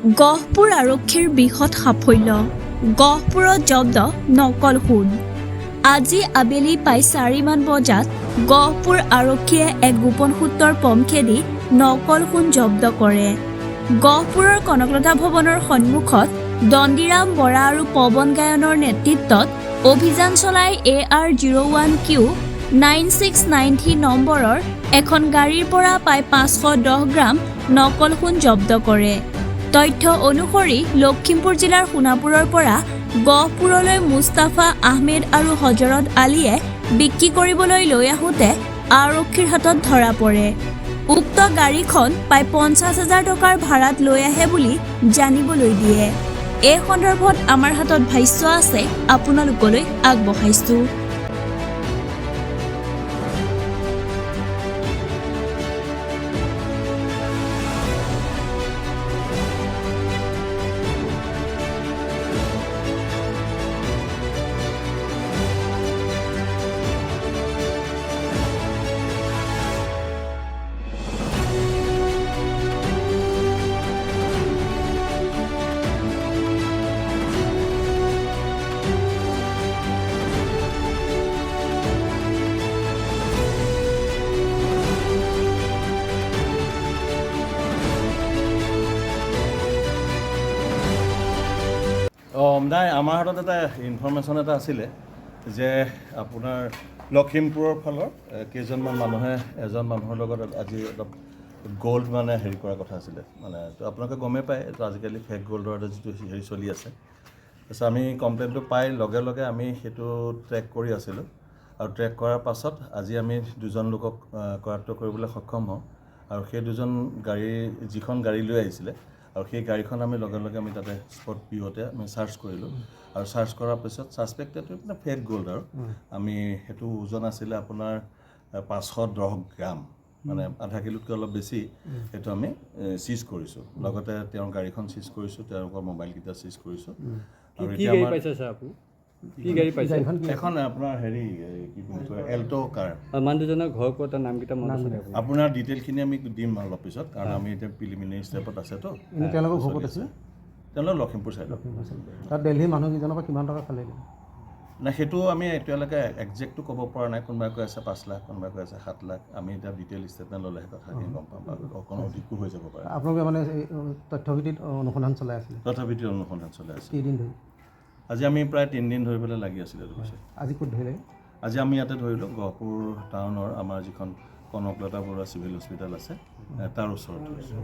গহপুৰ আৰক্ষীৰ বৃহৎ সাফল্য গহপুৰত জব্দ নকল সোণ আজি আবেলি প্ৰায় 4 মান বজাত গহপুৰ আৰক্ষীয়ে এক গোপন সূত্ৰৰ পমখেদি নকল সোণ জব্দ কৰে। গহপুৰৰ কনকলতা ভৱনৰ সন্মুখত দণ্ডিৰাম বৰা আৰু পৱন গায়নৰ নেতৃত্বত অভিযান চলাই AR01Q 9693 নম্বৰৰ এখন গাড়ীৰ পৰা প্ৰায় 510 গ্ৰাম নকল সোণ জব্দ কৰে। তথ্য অনুসৰি লখিমপুৰ জিলাৰ সোণাপুৰৰ পৰা গহপুৰলৈ মুস্তাফা আহমেদ আৰু হজৰত আলীয়ে বিক্ৰী কৰিবলৈ লৈ আহোঁতে আৰক্ষীৰ হাতত ধৰা পৰে। উক্ত গাড়ীখন প্ৰায় 50,000 টকাৰ ভাড়াত লৈ আহে বুলি জানিবলৈ দিয়ে। এই সন্দৰ্ভত আমাৰ হাতত ভাষ্য আছে, আপোনালোকলৈ আগবঢ়াইছোঁ। নাই, আমাৰ হাতত এটা ইনফৰমেশ্যন এটা আছিলে যে আপোনাৰ লখিমপুৰৰ ফালৰ কেইজনমান মানুহে এজন মানুহৰ লগত আজি অলপ গ'ল্ড মানে হেৰি কৰাৰ কথা আছিলে। মানে তো আপোনালোকে গমেই পায়, এইটো আজিকালি ফেক গ'ল্ডৰ যিটো হেৰি চলি আছে। তাৰপিছত আমি কমপ্লেইনটো পাই লগে লগে আমি সেইটো ট্ৰেক কৰি আছিলোঁ আৰু ট্ৰেক কৰাৰ পাছত আজি আমি দুজন লোকক কৰায়ত্ব কৰিবলৈ সক্ষম হওঁ আৰু সেই দুজন যিখন গাড়ী লৈ আহিছিলে আৰু সেই গাড়ীখন আমি লগে লগে আমি তাতে স্পট পিঅ'তে আমি চাৰ্চ কৰিলোঁ আৰু চাৰ্চ কৰাৰ পিছত ছাছপেক্টেডটো মানে ফেক গ'ল্ড আৰু আমি সেইটো ওজন আছিলে আপোনাৰ 510 গ্ৰাম, মানে আধা কিলোতকৈ অলপ বেছি। সেইটো আমি চিজ কৰিছোঁ, লগতে তেওঁৰ গাড়ীখন চিজ কৰিছোঁ, তেওঁলোকৰ মোবাইলকেইটা চিজ কৰিছোঁ। আৰু এতিয়া এখন আপোনাৰ হেৰি কি বুলি কয় এল্ট' কাৰ। মানুহজনৰ ঘৰ ক'ত, নামকেইটা মনত আছে? আপোনাৰ ডিটেইলখিনি আমি দিম অলপ পিছত, কাৰণ আমি এতিয়া প্ৰিলিমিনাৰী ষ্টেপত আছেতো। তেওঁলোকৰ ঘৰ ক'ত আছে? তেওঁলোক লখিমপুৰ চাইডত। তাত দিল্লীৰ মানুহকেইজনৰ পৰা কিমান টকা খালে? নাই, সেইটো আমি এতিয়ালৈকে একজেক্টটো ক'ব পৰা নাই। কোনোবাই কৈ আছে 5 লাখ, কোনোবাই কৈ আছে 7 লাখ। আমি এতিয়া ডিটেইল ষ্টেটমেণ্ট ল'লেহে কথাখিনি গম পাম, বা অকণ অধিকো হৈ যাব পাৰে। আপোনালোকে মানে তথ্যভিত্তিত অনুসন্ধান চলাই আছিলে? তথ্যভিত্তিত অনুসন্ধান চলাই আছে। কেইদিন ধৰি? আজি আমি প্ৰায় 3 দিন ধৰি পেলাই লাগি আছিলোঁ। আজি ক'ত ধৰিলে? আজি আমি ইয়াতে ধৰিলোঁ গহপুৰ টাউনৰ আমাৰ যিখন কনকলতা বৰুৱা চিভিল হস্পিটেল আছে তাৰ ওচৰত ধৰিছোঁ।